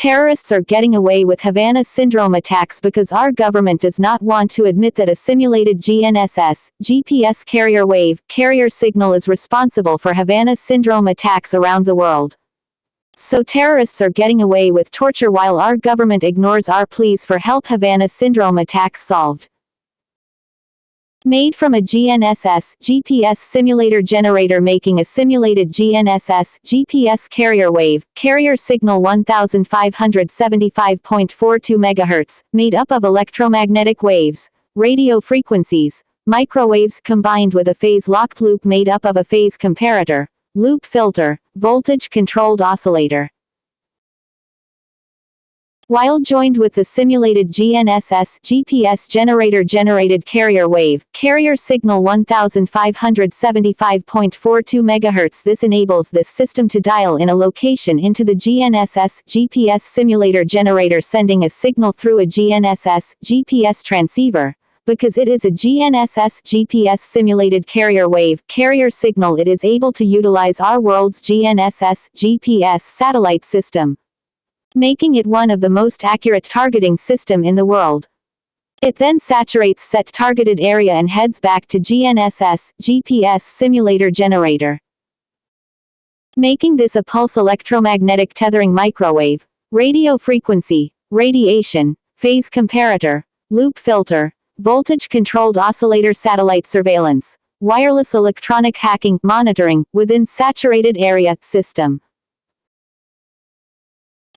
Terrorists are getting away with Havana syndrome attacks because our government does not want to admit that a simulated GNSS, GPS carrier wave, carrier signal is responsible for Havana syndrome attacks around the world. So terrorists are getting away with torture while our government ignores our pleas for help. Havana syndrome attacks solved. Made from a GNSS, GPS simulator generator making a simulated GNSS, GPS carrier wave, carrier signal 1575.42 MHz, made up of electromagnetic waves, radio frequencies, microwaves combined with a phase-locked loop made up of a phase comparator, loop filter, voltage-controlled oscillator. While joined with the simulated GNSS GPS generator generated carrier wave, carrier signal 1575.42 MHz, this enables this system to dial in a location into the GNSS GPS simulator generator sending a signal through a GNSS GPS transceiver. Because it is a GNSS GPS simulated carrier wave, carrier signal, it is able to utilize our world's GNSS GPS satellite system, making it one of the most accurate targeting system in the world. It then saturates set targeted area and heads back to GNSS, GPS simulator generator, making this a pulse electromagnetic tethering microwave, radio frequency, radiation, phase comparator, loop filter, voltage-controlled oscillator satellite surveillance, wireless electronic hacking, monitoring, within saturated area system.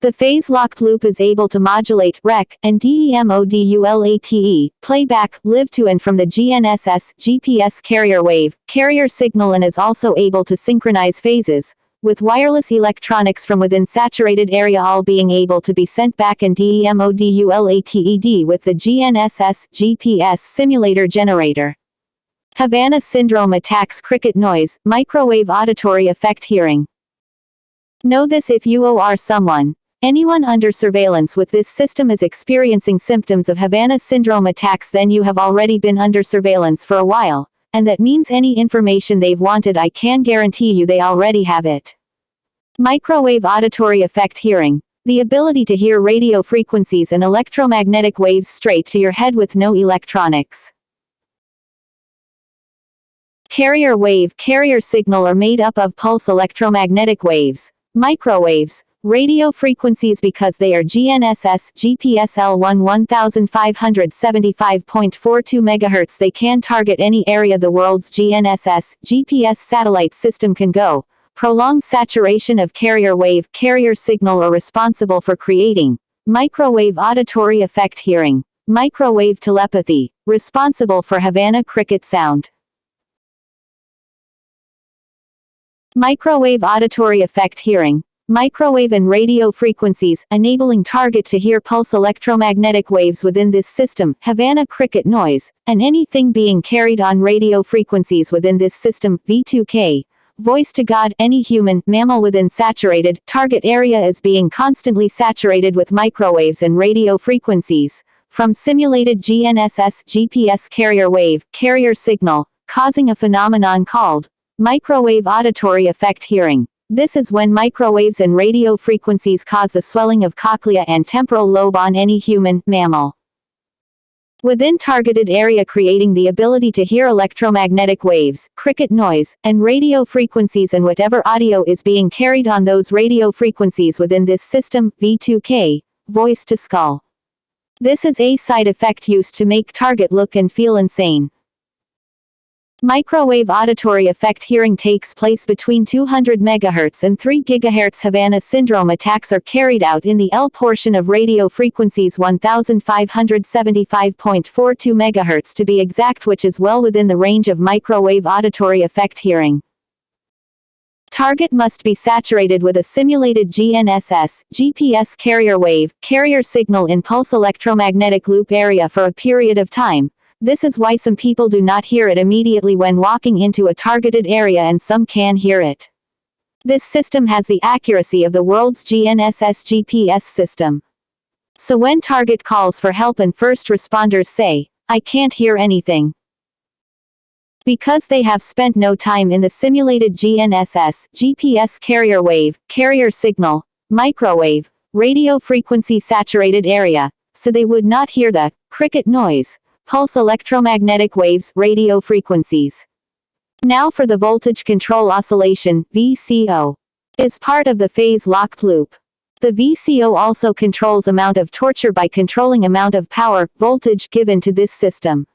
The phase-locked loop is able to modulate, rec, and DEMODULATE, playback, live to and from the GNSS, GPS carrier wave, carrier signal and is also able to synchronize phases, with wireless electronics from within saturated area all being able to be sent back and DEMODULATED with the GNSS, GPS simulator generator. Havana syndrome attacks cricket noise, microwave auditory effect hearing. Know this: if you or someone, anyone under surveillance with this system is experiencing symptoms of Havana syndrome attacks, then you have already been under surveillance for a while, and that means any information they've wanted, I can guarantee you they already have it. Microwave auditory effect hearing. The ability to hear radio frequencies and electromagnetic waves straight to your head with no electronics. Carrier wave, carrier signal are made up of pulse electromagnetic waves, microwaves, radio frequencies. Because they are GNSS, GPS L1 1575.42 MHz, they can target any area the world's GNSS, GPS satellite system can go. Prolonged saturation of carrier wave, carrier signal are responsible for creating microwave auditory effect hearing, microwave telepathy, responsible for Havana cricket sound. Microwave auditory effect hearing, microwave and radio frequencies, enabling target to hear pulse electromagnetic waves within this system, Havana cricket noise, and anything being carried on radio frequencies within this system, V2K, voice to God, any human, mammal within saturated target area is being constantly saturated with microwaves and radio frequencies, from simulated GNSS, GPS carrier wave, carrier signal, causing a phenomenon called microwave auditory effect hearing. This is when microwaves and radio frequencies cause the swelling of cochlea and temporal lobe on any human, mammal, within targeted area, creating the ability to hear electromagnetic waves, cricket noise, and radio frequencies, and whatever audio is being carried on those radio frequencies within this system, V2K, voice to skull. This is a side effect used to make target look and feel insane. Microwave auditory effect hearing takes place between 200 MHz and 3 GHz. Havana syndrome attacks are carried out in the L portion of radio frequencies 1575.42 MHz to be exact, which is well within the range of microwave auditory effect hearing. Target must be saturated with a simulated GNSS, GPS carrier wave, carrier signal in pulse electromagnetic loop area for a period of time. This is why some people do not hear it immediately when walking into a targeted area and some can hear it. This system has the accuracy of the world's GNSS GPS system. So when target calls for help and first responders say, "I can't hear anything," because they have spent no time in the simulated GNSS, GPS carrier wave, carrier signal, microwave, radio frequency saturated area, so they would not hear the cricket noise, pulse electromagnetic waves, radio frequencies. Now for the voltage control oscillation, VCO. Is part of the phase-locked loop. The VCO also controls amount of torture by controlling amount of power, voltage given to this system.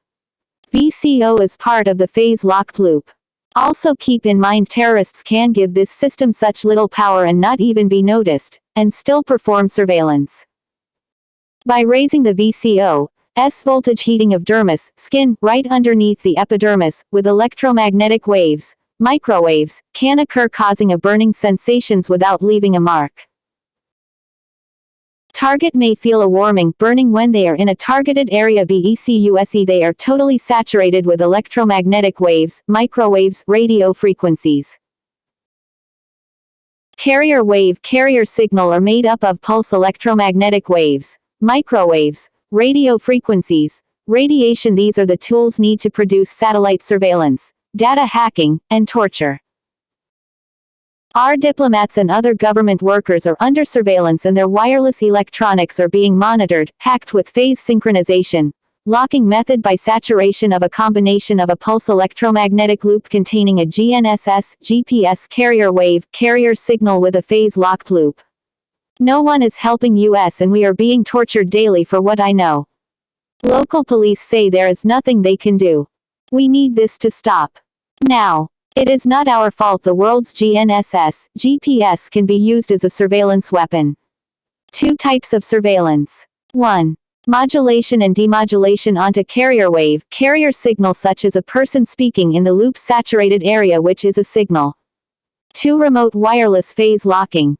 VCO is part of the phase-locked loop. Also keep in mind terrorists can give this system such little power and not even be noticed, and still perform surveillance. By raising the VCO, voltage heating of dermis, skin, right underneath the epidermis, with electromagnetic waves, microwaves, can occur causing a burning sensations without leaving a mark. Target may feel a warming, burning when they are in a targeted area BECUSE they are totally saturated with electromagnetic waves, microwaves, radio frequencies. Carrier wave, carrier signal are made up of pulse electromagnetic waves, microwaves, radio frequencies, radiation. These are the tools need to produce satellite surveillance, data hacking, and torture. Our diplomats and other government workers are under surveillance and their wireless electronics are being monitored, hacked with phase synchronization, locking method by saturation of a combination of a pulse electromagnetic loop containing a GNSS, GPS carrier wave, carrier signal with a phase-locked loop. No one is helping us and we are being tortured daily for what I know. Local police say there is nothing they can do. We need this to stop. Now. It is not our fault the world's GNSS, GPS can be used as a surveillance weapon. 2 types of surveillance. 1. Modulation and demodulation onto carrier wave, carrier signal such as a person speaking in the loop saturated area which is a signal. 2. Remote wireless phase locking.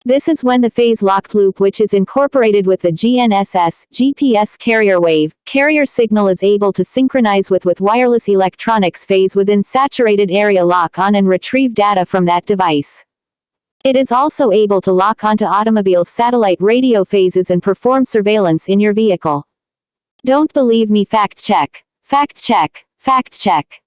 This is when the phase-locked loop which is incorporated with the GNSS, GPS carrier wave, carrier signal is able to synchronize with wireless electronics phase within saturated area lock on and retrieve data from that device. It is also able to lock onto automobiles' satellite radio phases and perform surveillance in your vehicle. Don't believe me, fact check. Fact check. Fact check.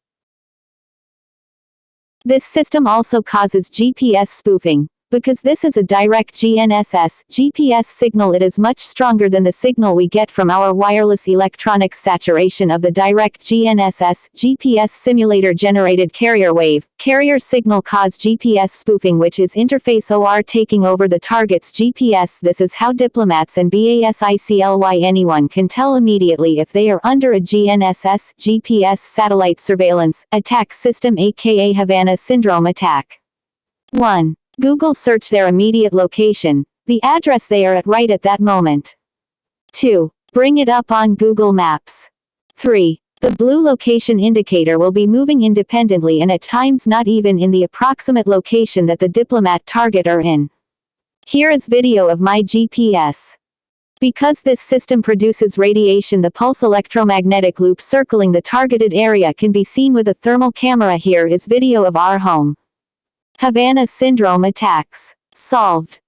This system also causes GPS spoofing. Because this is a direct GNSS, GPS signal, it is much stronger than the signal we get from our wireless electronics. Saturation of the direct GNSS, GPS simulator generated carrier wave, carrier signal cause GPS spoofing which is interface OR taking over the target's GPS. This is how diplomats and BASICLY anyone can tell immediately if they are under a GNSS, GPS satellite surveillance attack system aka Havana syndrome attack. 1. Google search their immediate location, the address they are at right at that moment. 2. Bring it up on Google Maps. 3. The blue location indicator will be moving independently and at times not even in the approximate location that the diplomat target are in. Here is video of my GPS. Because this system produces radiation, the pulse electromagnetic loop circling the targeted area can be seen with a thermal camera. Here is video of our home. Havana syndrome attacks. Solved.